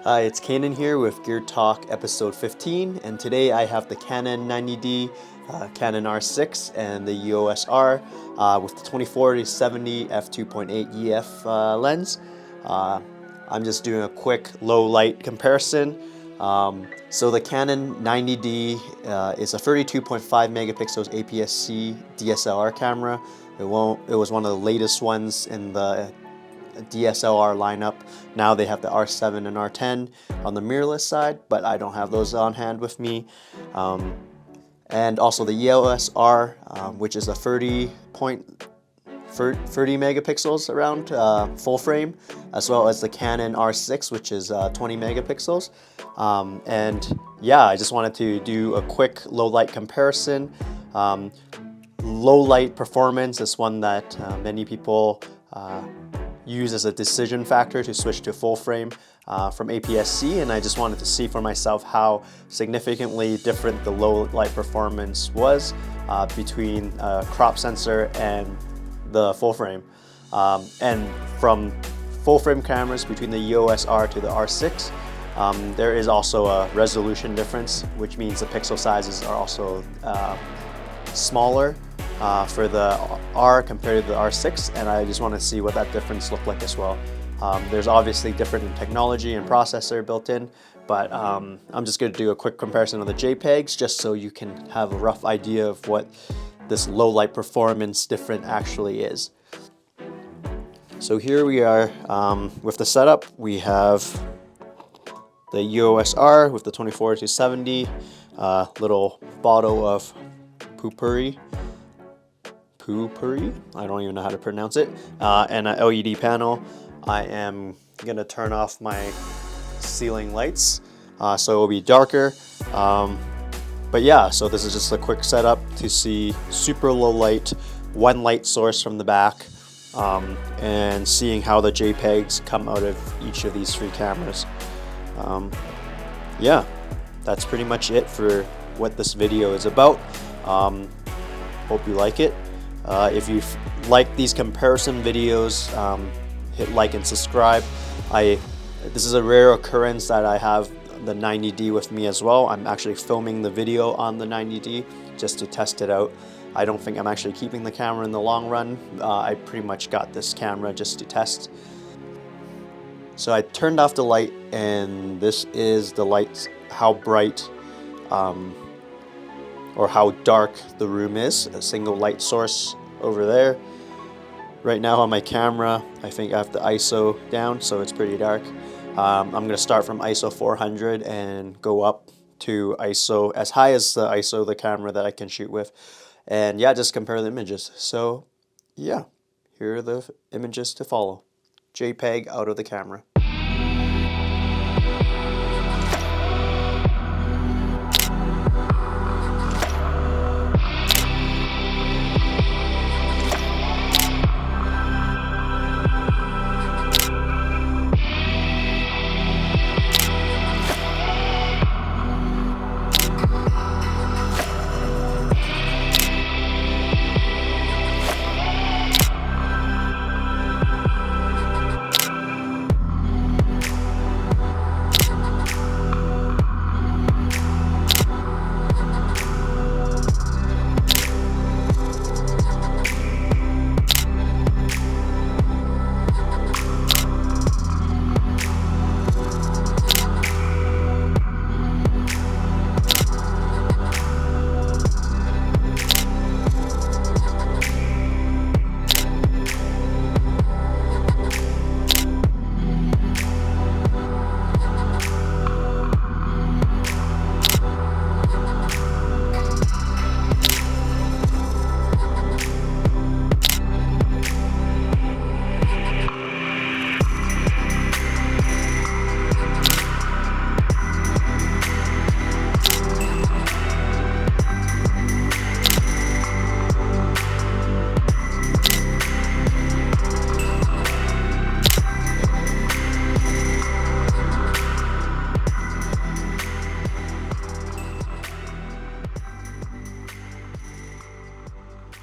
Hi, it's Canon here with Gear Talk episode 15, and today I have the Canon 90D, Canon R6, and the EOS R with the 24-70 f2.8 EF lens. I'm just doing a quick low light comparison. So the Canon 90D is a 32.5 megapixels APS-C DSLR camera. It was one of the latest ones in the DSLR lineup. Now they have the R7 and R10 on the mirrorless side, but I don't have those on hand with me. And also the EOS R, which is a 30 megapixels around full frame, as well as the Canon R6, which is 20 megapixels. And yeah, I just wanted to do a quick low light comparison. Low light performance is one that many people use as a decision factor to switch to full frame from APS-C, and I just wanted to see for myself how significantly different the low light performance was between crop sensor and the full frame. And from full frame cameras between the EOS R to the R6, there is also a resolution difference, which means the pixel sizes are also smaller for the R compared to the R6, and I just want to see what that difference looked like as well. There's obviously different in technology and processor built in, but I'm just going to do a quick comparison of the Jpegs just so you can have a rough idea of what this low light performance difference actually is. So here we are with the setup. We have the EOS R with the 24-70, little bottle of poopery, I don't even know how to pronounce it, and an LED panel. I am gonna turn off my ceiling lights so it will be darker, but yeah, so this is just a quick setup to see super low light, one light source from the back, and seeing how the JPEGs come out of each of these three cameras. Yeah, that's pretty much it for what this video is about. Hope you like it. If you like these comparison videos, hit like and subscribe. This is a rare occurrence that I have the 90D with me as well. I'm actually filming the video on the 90D just to test it out. I don't think I'm actually keeping the camera in the long run. I pretty much got this camera just to test. So I turned off the light, and this is the light, how bright or how dark the room is. A single light source over there. Right now on my camera, I think I have the ISO down, so it's pretty dark. I'm going to start from ISO 400 and go up to ISO, as high as the ISO of the camera that I can shoot with. And yeah, just compare the images. So yeah, here are the images to follow. JPEG out of the camera.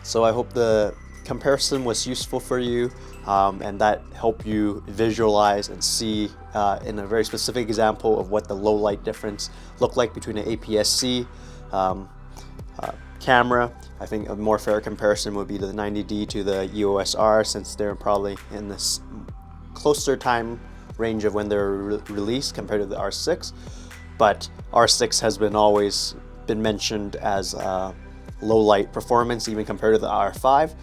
So I hope the comparison was useful for you and that helped you visualize and see in a very specific example of what the low light difference looked like between an APS-C camera. I think a more fair comparison would be the 90D to the EOS R, since they're probably in this closer time range of when they're released compared to the R6. But R6 has always been mentioned as low light performance, even compared to the R5.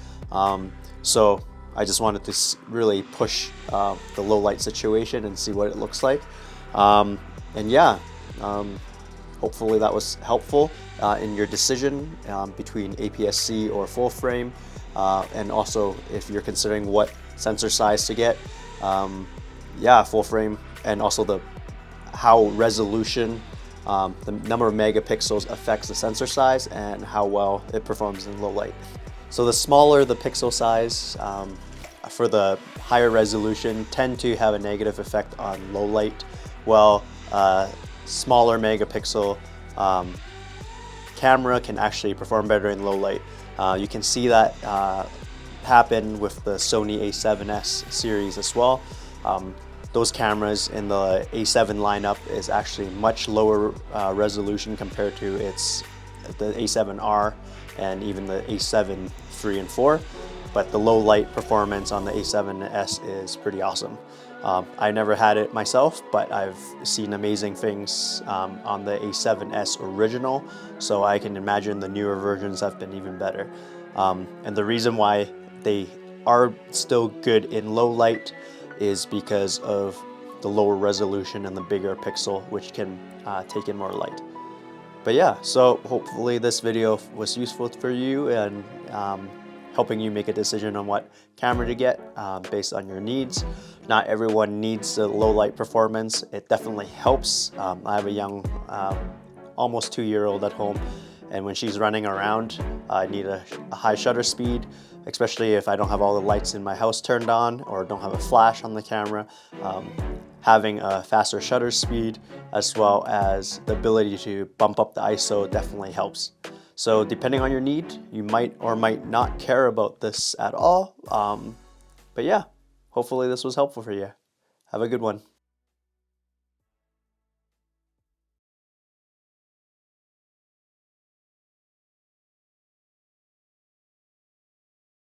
So I just wanted to really push the low light situation and see what it looks like. And yeah, hopefully that was helpful in your decision between APS-C or full frame, and also if you're considering what sensor size to get. Yeah, full frame, and also how resolution, the number of megapixels affects the sensor size and how well it performs in low light. So the smaller the pixel size for the higher resolution tend to have a negative effect on low light, while smaller megapixel camera can actually perform better in low light. You can see that happen with the Sony A7S series as well. Those cameras in the A7 lineup is actually much lower resolution compared to the A7R and even the A7 III and IV, but the low light performance on the A7S is pretty awesome. I never had it myself, but I've seen amazing things on the A7S original, so I can imagine the newer versions have been even better. And the reason why they are still good in low light is because of the lower resolution and the bigger pixel, which can take in more light. But yeah, so hopefully this video was useful for you and helping you make a decision on what camera to get based on your needs. Not everyone needs the low light performance. It definitely helps. I have a young, almost 2-year-old at home, and when she's running around, I need a high shutter speed, especially if I don't have all the lights in my house turned on or don't have a flash on the camera. Having a faster shutter speed as well as the ability to bump up the ISO definitely helps. So depending on your need, you might or might not care about this at all. But yeah, hopefully this was helpful for you. Have a good one.